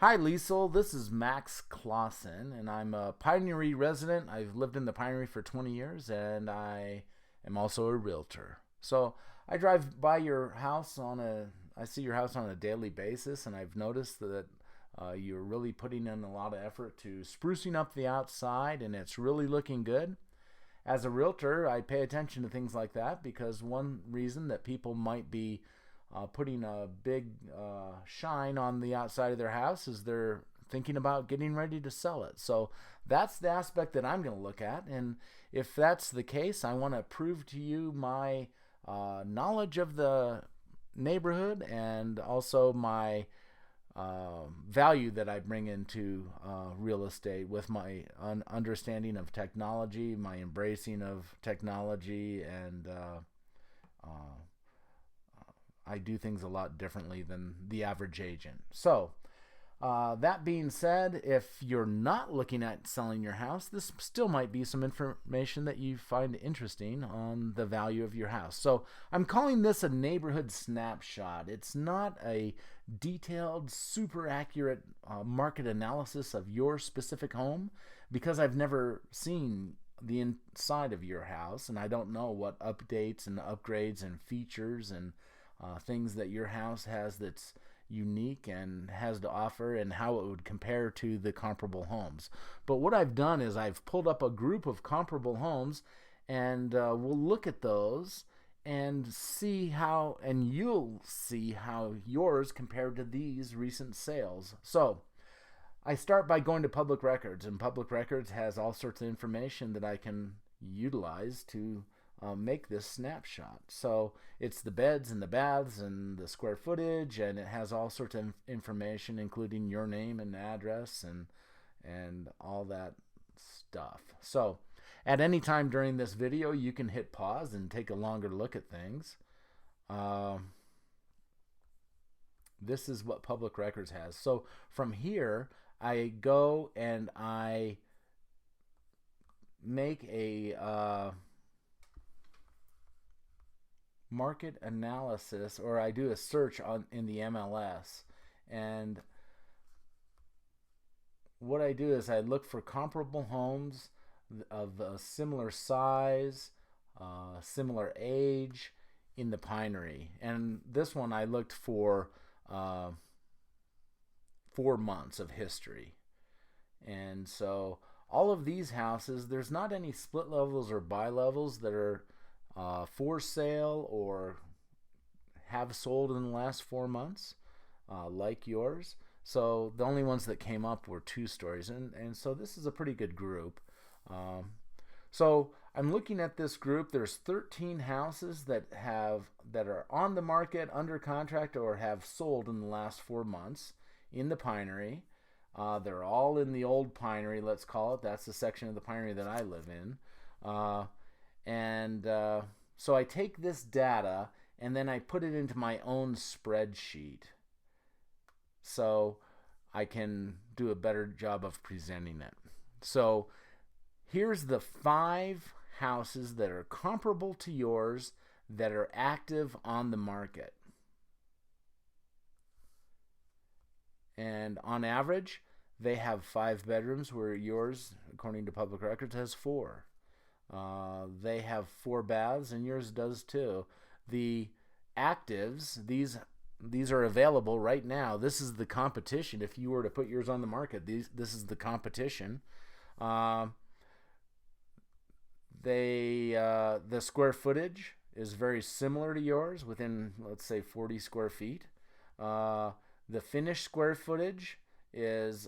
Hi, Liesel. This is Max Clausen, and I'm a Pinery resident. I've lived in the Pinery for 20 years, and I am also a realtor. So I drive by your house I see your house on a daily basis, and I've noticed that you're really putting in a lot of effort to sprucing up the outside, and it's really looking good. As a realtor, I pay attention to things like that because one reason that people might be putting a big shine on the outside of their house is they're thinking about getting ready to sell it. So that's the aspect that I'm going to look at. And if that's the case, I want to prove to you my knowledge of the neighborhood and also my value that I bring into real estate with my understanding of technology, my embracing of technology, and I do things a lot differently than the average agent. So, that being said, if you're not looking at selling your house, this still might be some information that you find interesting on the value of your house. So, I'm calling this a neighborhood snapshot. It's not a detailed, super accurate market analysis of your specific home because I've never seen the inside of your house and I don't know what updates and upgrades and features and things that your house has that's unique and has to offer and how it would compare to the comparable homes. But what I've done is I've pulled up a group of comparable homes and we'll look at those and see how, and you'll see how yours compared to these recent sales. So I start by going to public records, and public records has all sorts of information that I can utilize to make this snapshot. So it's the beds and the baths and the square footage, and it has all sorts of information, including your name and address and all that stuff. So at any time during this video, you can hit pause and take a longer look at things. This is what public records has. So from here, I go and I make a market analysis, or I do a search in the MLS, and what I do is I look for comparable homes of a similar size, similar age in the Pinery. And this one I looked for 4 months of history. And so all of these houses, there's not any split levels or buy levels that are for sale or have sold in the last 4 months, like yours. So the only ones that came up were 2 stories, and so this is a pretty good group. So I'm looking at this group. There's 13 houses that are on the market, under contract, or have sold in the last 4 months in the Pinery. They're all in the old Pinery, let's call it. That's the section of the Pinery that I live in. So I take this data and then I put it into my own spreadsheet so I can do a better job of presenting it. So here's the 5 houses that are comparable to yours that are active on the market. And on average, they have 5 bedrooms where yours, according to public records, has 4. They have 4 baths, and yours does too. The actives, these are available right now. This is the competition. If you were to put yours on the market, this is the competition. The square footage is very similar to yours, within, let's say, 40 square feet. The finished square footage is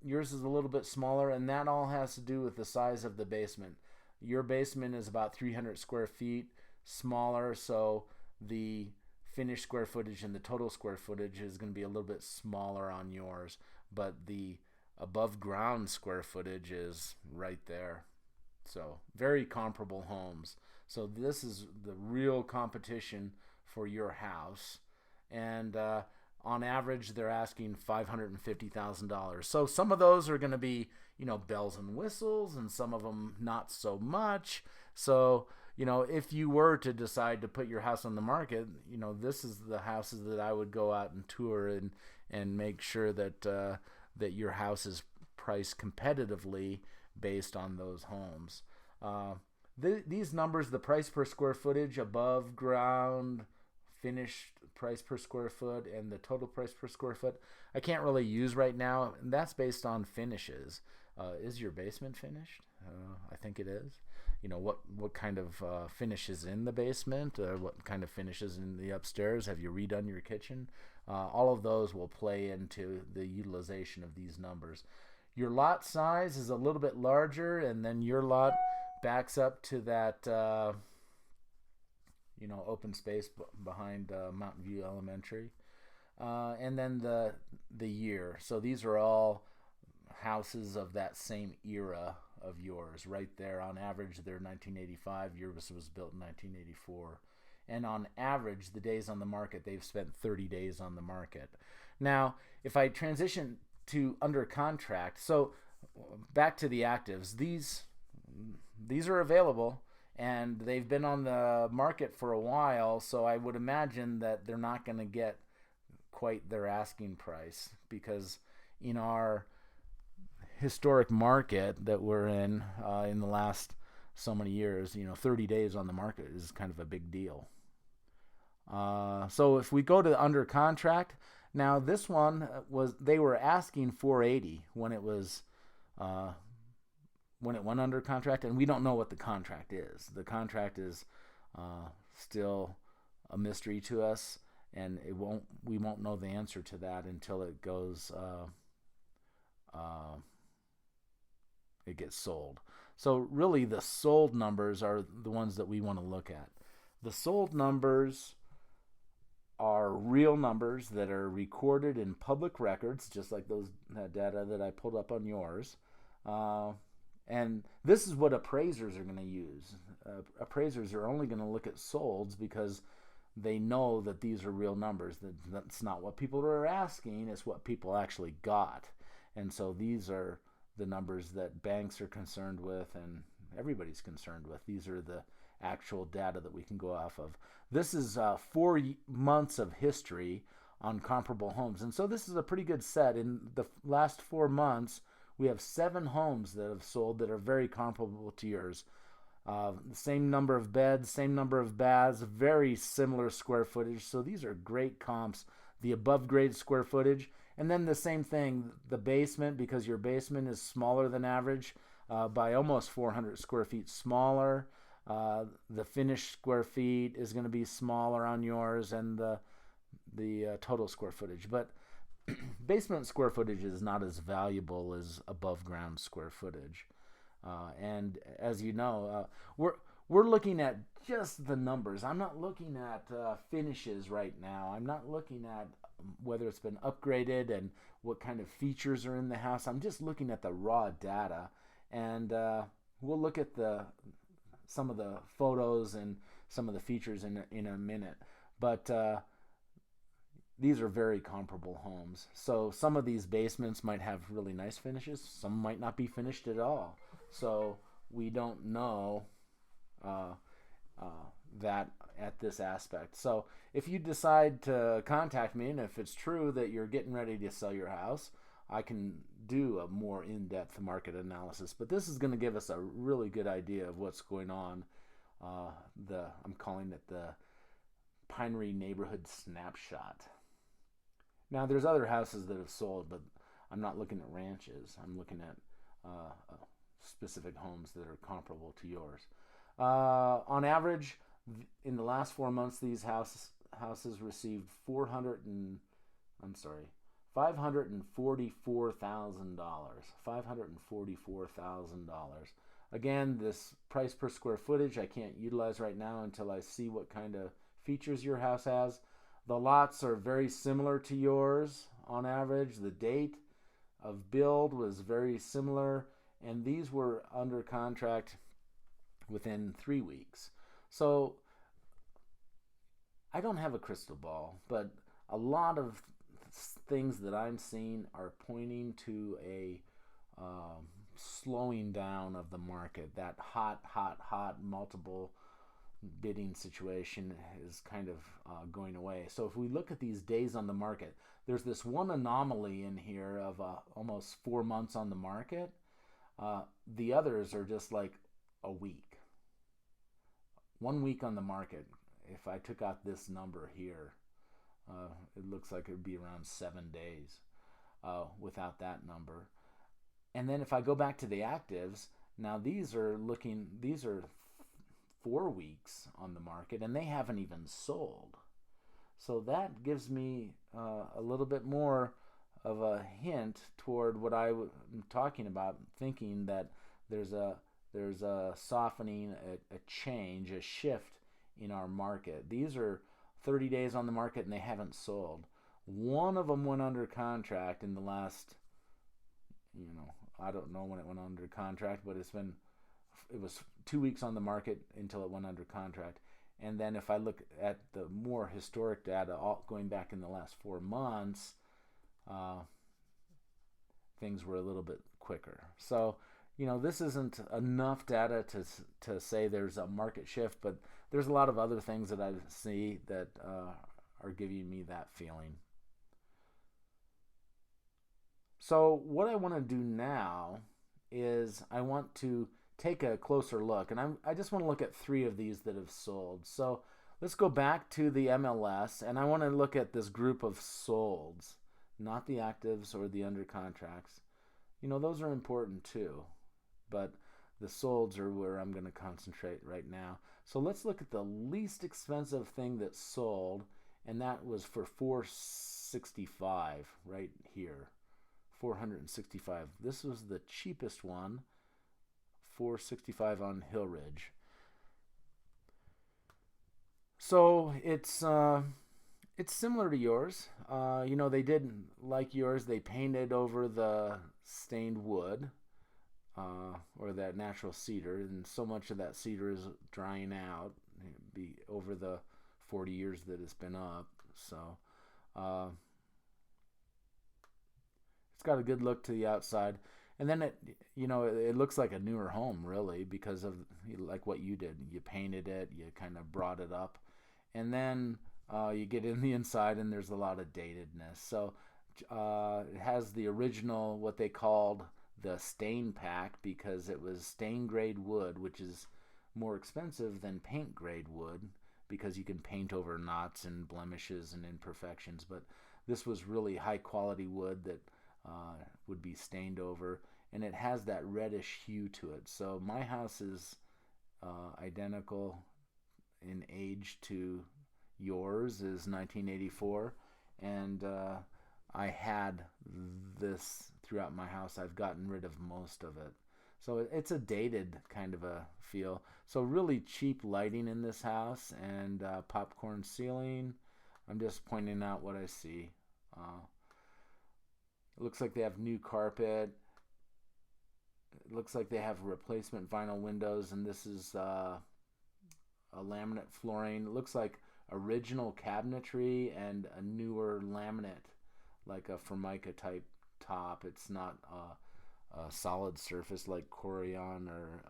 yours is a little bit smaller, and that all has to do with the size of the basement. Your basement is about 300 square feet smaller, so the finished square footage and the total square footage is going to be a little bit smaller on yours, but the above ground square footage is right there. So very comparable homes. So this is the real competition for your house, and on average they're asking $550,000. So some of those are going to be bells and whistles, and some of them not so much. So if you were to decide to put your house on the market, this is the houses that I would go out and tour and make sure that that your house is priced competitively based on those homes. These numbers, the price per square footage, above ground, finished price per square foot, and the total price per square foot, I can't really use right now, and that's based on finishes. Is your basement finished? I think it is. What kind of finish is in the basement? What kind of finishes in the upstairs? Have you redone your kitchen? All of those will play into the utilization of these numbers. Your lot size is a little bit larger, and then your lot backs up to that open space behind Mountain View Elementary, and then the year. So these are all houses of that same era of yours, right there. On average, they're 1985. Yours was built in 1984, and on average, the days on the market, they've spent 30 days on the market. Now, if I transition to under contract, so back to the actives, these are available. And they've been on the market for a while, so I would imagine that they're not going to get quite their asking price, because in our historic market that we're in the last so many years, 30 days on the market is kind of a big deal. So if we go to under contract, now this one they were asking $480 when it was when it went under contract, and we don't know what the contract is. The contract is still a mystery to us, and we won't know the answer to that until it goes it gets sold. So really the sold numbers are the ones that we want to look at. The sold numbers are real numbers that are recorded in public records, just like that data that I pulled up on yours. And this is what appraisers are going to use. Appraisers are only going to look at solds because they know that these are real numbers. That's not what people are asking, it's what people actually got. And so these are the numbers that banks are concerned with and everybody's concerned with. These are the actual data that we can go off of. This is 4 months of history on comparable homes. And so this is a pretty good set. In the last 4 months, we have 7 homes that have sold that are very comparable to yours. The same number of beds, same number of baths, very similar square footage. So these are great comps. The above grade square footage. And then the same thing, the basement, because your basement is smaller than average by almost 400 square feet smaller. The finished square feet is going to be smaller on yours, and the total square footage. But basement square footage is not as valuable as above ground square footage. And as you know, we're looking at just the numbers. I'm not looking at finishes right now. I'm not looking at whether it's been upgraded and what kind of features are in the house. I'm just looking at the raw data, and we'll look at some of the photos and some of the features in a minute. But these are very comparable homes. So some of these basements might have really nice finishes. Some might not be finished at all. So we don't know that at this aspect. So if you decide to contact me, and if it's true that you're getting ready to sell your house, I can do a more in-depth market analysis. But this is going to give us a really good idea of what's going on. I'm calling it the Pinery Neighborhood Snapshot. Now, there's other houses that have sold, but I'm not looking at ranches. I'm looking at specific homes that are comparable to yours. On average, in the last 4 months, these houses received $544,000. $544,000. Again, this price per square footage I can't utilize right now until I see what kind of features your house has. The lots are very similar to yours on average. The date of build was very similar, and these were under contract within 3 weeks. So I don't have a crystal ball, but a lot of things that I'm seeing are pointing to a slowing down of the market. That hot multiple bidding situation is kind of going away. So if we look at these days on the market, there's this one anomaly in here of almost 4 months on the market. The others are just like a week. 1 week on the market. If I took out this number here, it looks like it would be around 7 days without that number. And then if I go back to the actives, now these are 4 weeks on the market, and they haven't even sold. So that gives me a little bit more of a hint toward what I'm talking about, thinking that there's a softening, a change, a shift in our market. These are 30 days on the market and they haven't sold. One of them went under contract in the last, I don't know when it went under contract, but it was 2 weeks on the market until it went under contract. And then if I look at the more historic data, going back in the last 4 months, things were a little bit quicker. So, this isn't enough data to say there's a market shift, but there's a lot of other things that I see that are giving me that feeling. So what I want to do now is I want to take a closer look, and I just want to look at 3 of these that have sold. So let's go back to the MLS, and I want to look at this group of solds, not the actives or the under contracts. Those are important too, but the solds are where I'm going to concentrate right now. So let's look at the least expensive thing that sold, and that was for $465 right here. $465. This was the cheapest one, $465 on Hill Ridge. So it's similar to yours. They did, like yours, they painted over the stained wood, or that natural cedar, and so much of that cedar is drying out over the 40 years that it's been up. So it's got a good look to the outside. And then it looks like a newer home, really, because of like what you did. You painted it, you kind of brought it up, and then you get in the inside, and there's a lot of datedness. So it has the original, what they called the stain pack, because it was stain grade wood, which is more expensive than paint grade wood, because you can paint over knots and blemishes and imperfections. But this was really high quality wood that would be stained over, and it has that reddish hue to it. So my house is identical in age to yours, is 1984, and I had this throughout my house. I've gotten rid of most of it. So it's a dated kind of a feel. So really cheap lighting in this house, and popcorn ceiling. I'm just pointing out what I see. It looks like they have new carpet. It looks like they have replacement vinyl windows, and this is a laminate flooring. It looks like original cabinetry and a newer laminate, like a Formica type top. It's not a solid surface like Corian or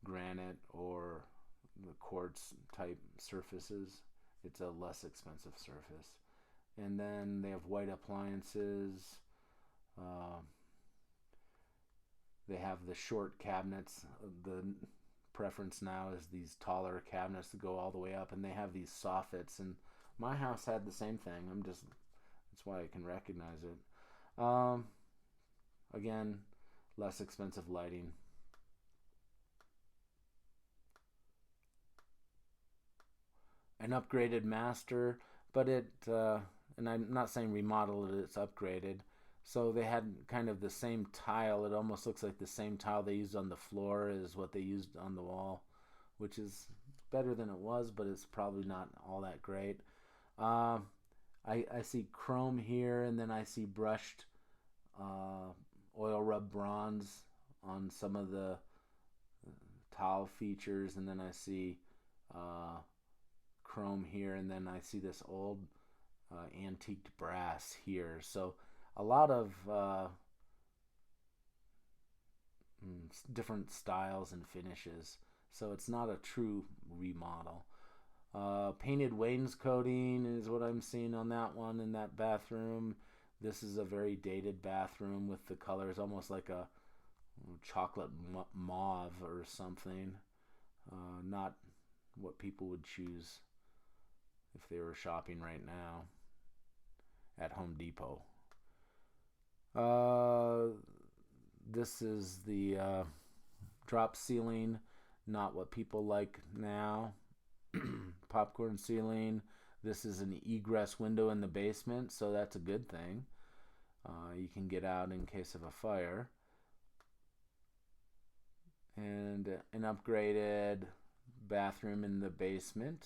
granite or the quartz type surfaces. It's a less expensive surface. And then they have white appliances. They have the short cabinets. The preference now is these taller cabinets that go all the way up, and they have these soffits. And my house had the same thing. That's why I can recognize it. Again, less expensive lighting. An upgraded master, but and I'm not saying remodel it, it's upgraded. So they had kind of the same tile. It almost looks like the same tile they used on the floor is what they used on the wall, which is better than it was, but it's probably not all that great. I see chrome here, and then I see brushed oil rub bronze on some of the tile features, and then I see chrome here, and then I see this old antiqued brass here. So a lot of different styles and finishes. So it's not a true remodel. Painted wainscoting is what I'm seeing on that one in that bathroom. This is a very dated bathroom with the colors almost like a chocolate mauve or something. Not what people would choose if they were shopping right now at Home Depot. This is the drop ceiling, not what people like now. Popcorn ceiling. This is an egress window in the basement, so that's a good thing. You can get out in case of a fire. And an upgraded bathroom in the basement.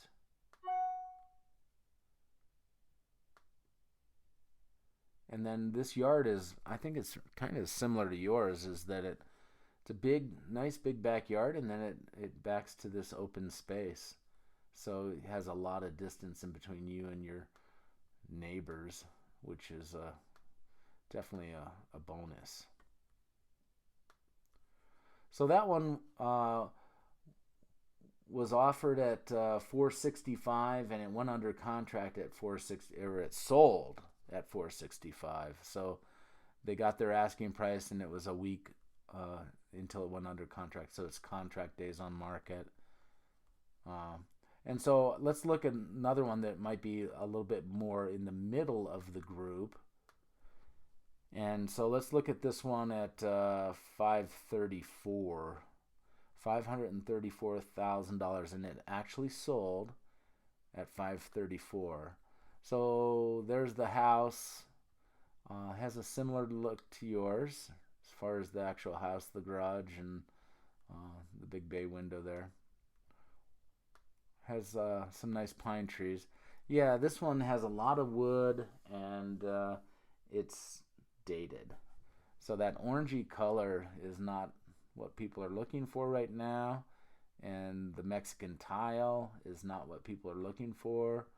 And then this yard is, I think it's kind of similar to yours, is that it's a big, nice big backyard, and then it backs to this open space. So it has a lot of distance in between you and your neighbors, which is definitely a bonus. So that one was offered at $465, and it went under contract at $460, or it sold at $465. So they got their asking price, and it was a week until it went under contract. So it's contract days on market. And so let's look at another one that might be a little bit more in the middle of the group. And so let's look at this one at $534,000, and it actually sold at $534,000. So there's the house. Has a similar look to yours as far as the actual house, the garage, and the big bay window there. Has some nice pine trees. Yeah, this one has a lot of wood, and it's dated. So that orangey color is not what people are looking for right now, and the Mexican tile is not what people are looking for.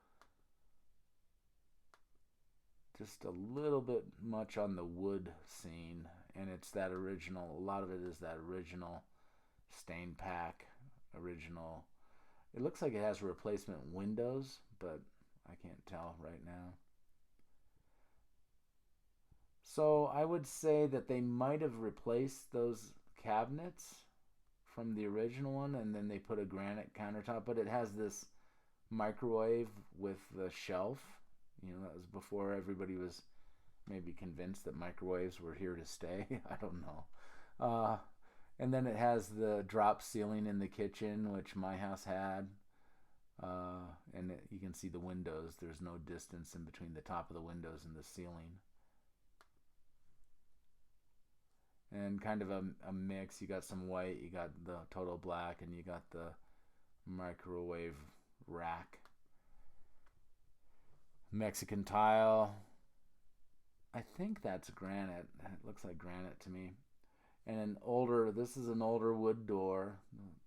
Just a little bit much on the wood scene, and it's that original, a lot of it is that original stain pack, original. It looks like it has replacement windows, but I can't tell right now. So I would say that they might have replaced those cabinets from the original one, and then they put a granite countertop, but it has this microwave with the shelf. You know, that was before everybody was maybe convinced that microwaves were here to stay. I don't know. And then it has the drop ceiling in the kitchen, which my house had. And you can see the windows. There's no distance in between the top of the windows and the ceiling. And kind of a mix. You got some white, you got the total black, and you got the microwave rack. Mexican tile. I think that's granite. It looks like granite to me. And this is an older wood door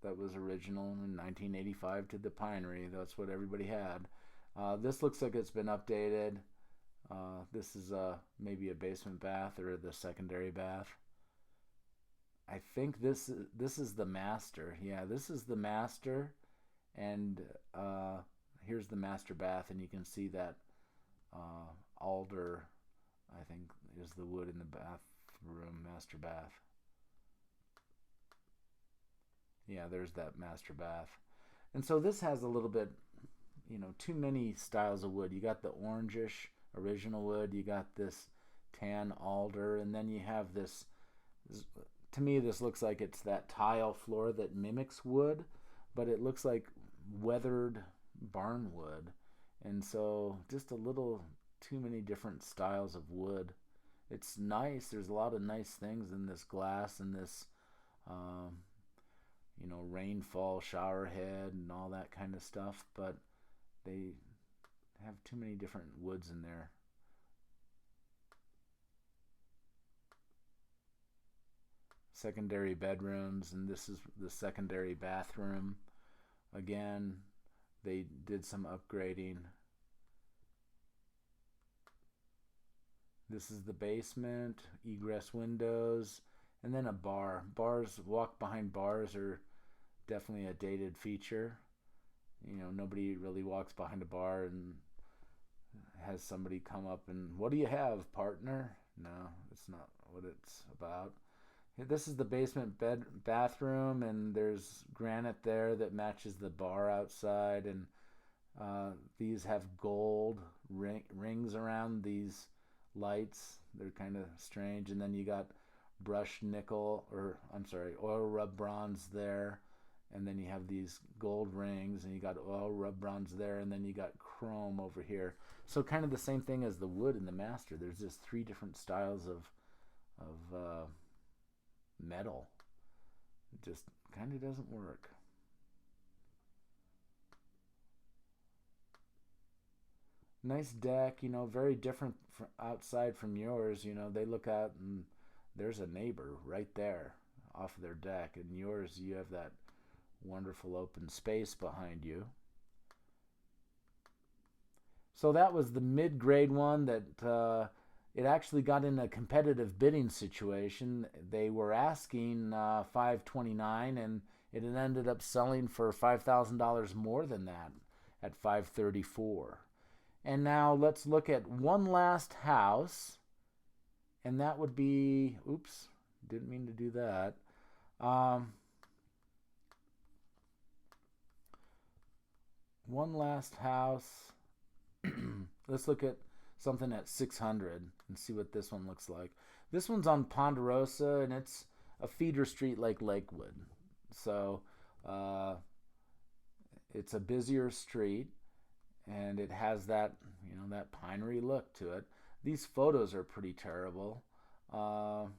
that was original in 1985 to the Pinery. That's what everybody had. This looks like it's been updated. This is maybe a basement bath or the secondary bath. I think this is the master. Yeah, this is the master, and here's the master bath, and you can see that alder, I think, is the wood in the bathroom, master bath. Yeah, there's that master bath. And so this has a little bit, too many styles of wood. You got the orangish original wood, you got this tan alder, and then you have this, to me this looks like it's that tile floor that mimics wood, but it looks like weathered barn wood. And so just a little too many different styles of wood. It's nice. There's a lot of nice things in this glass and this rainfall shower head and all that kind of stuff, but they have too many different woods in there. Secondary bedrooms, and this is the secondary bathroom. Again, they did some upgrading. This is the basement, egress windows, And then a bar. Bars, walk behind bars are definitely a dated feature. Nobody really walks behind a bar and has somebody come up and, what do you have, partner? No, it's not what it's about. This is the basement bathroom, and there's granite there that matches the bar outside, and these have gold rings around these lights. They're kind of strange. And then you got brushed nickel, or I'm sorry, oil rub bronze there. And then you have these gold rings, and you got oil rub bronze there, and then you got chrome over here. So kind of the same thing as the wood in the master. There's just 3 different styles of metal. It just kind of doesn't work. Nice deck, very different outside from yours. They look out and there's a neighbor right there off of their deck, and yours, you have that wonderful open space behind you. So that was the mid-grade one that it actually got in a competitive bidding situation. They were asking $529, and it ended up selling for $5,000 more than that at $534. And now let's look at one last house, and that would be, oops, didn't mean to do that. One last house. Let's look at something at 600 and see what this one looks like. This one's on Ponderosa, and it's a feeder street like Lakewood. So it's a busier street, and it has that, that Pinery look to it. These photos are pretty terrible. All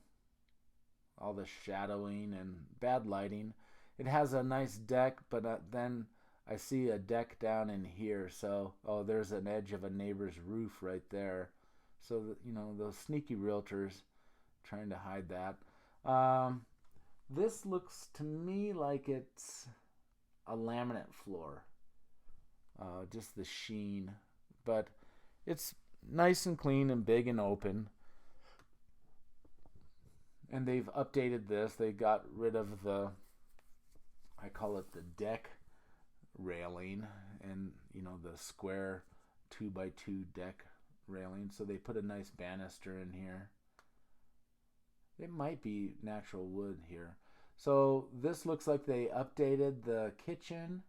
the shadowing and bad lighting. It has a nice deck, but then I see a deck down in here. So, there's an edge of a neighbor's roof right there. So, those sneaky realtors trying to hide that. This looks to me like it's a laminate floor. Just the sheen. But it's nice and clean and big and open. And they've updated this. They got rid of I call it the deck railing, and the square 2x2 deck railing. So they put a nice banister in here. It might be natural wood here. So this looks like they updated the kitchen.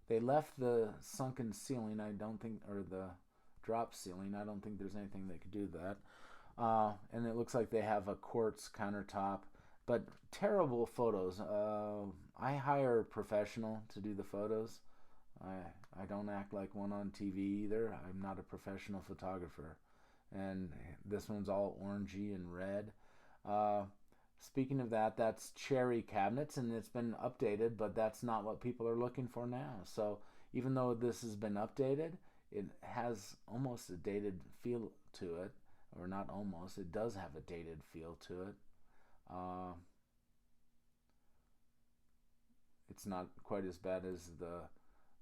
They left the sunken ceiling, I don't think, or the drop ceiling. I don't think there's anything they could do that. And it looks like they have a quartz countertop, but terrible photos. I hire a professional to do the photos. I don't act like one on TV either. I'm not a professional photographer. And this one's all orangey and red. Speaking of that, that's cherry cabinets, and it's been updated, but that's not what people are looking for now. So even though this has been updated, it has almost a dated feel to it. Or not almost, it does have a dated feel to it. It's not quite as bad as the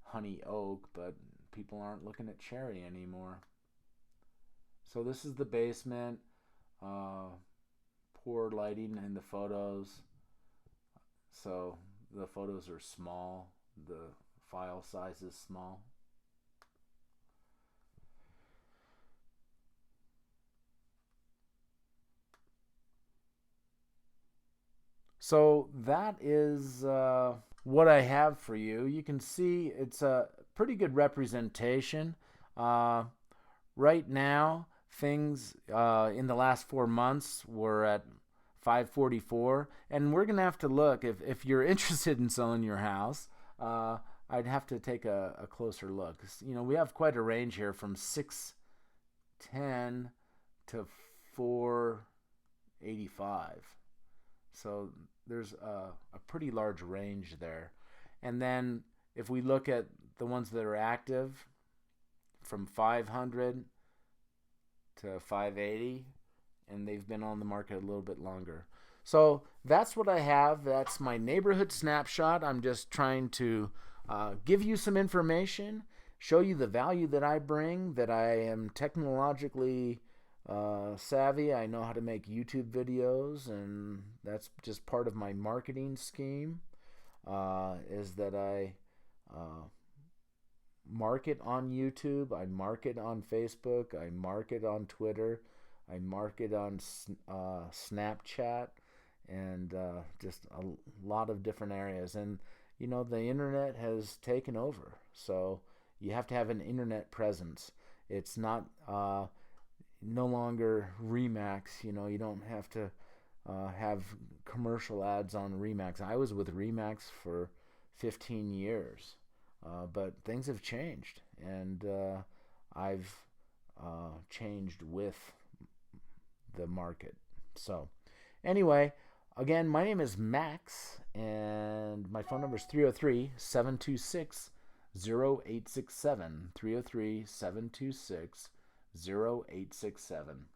honey oak, but people aren't looking at cherry anymore. So this is the basement. Poor lighting in the photos. So the photos are small. The file size is small. So that is what I have for you. You can see it's a pretty good representation. Right now, things in the last 4 months were at 544, and we're gonna have to look if you're interested in selling your house. I'd have to take a closer look. We have quite a range here from 610 to 485. So there's a pretty large range there. And then if we look at the ones that are active, from 500 to 580, and they've been on the market a little bit longer. So that's what I have. That's my neighborhood snapshot. I'm just trying to give you some information, show you the value that I bring, that I am technologically savvy. I know how to make YouTube videos, and that's just part of my marketing scheme. Is that I market on YouTube, I market on Facebook, I market on Twitter, I market on Snapchat, and just a lot of different areas. And the internet has taken over, so you have to have an internet presence. It's not no longer Remax. You don't have to have commercial ads on Remax. I was with Remax for 15 years, but things have changed, and I've changed with the market. So, anyway, again, my name is Max, and my phone number is 303-726-0867. 303-726-0867.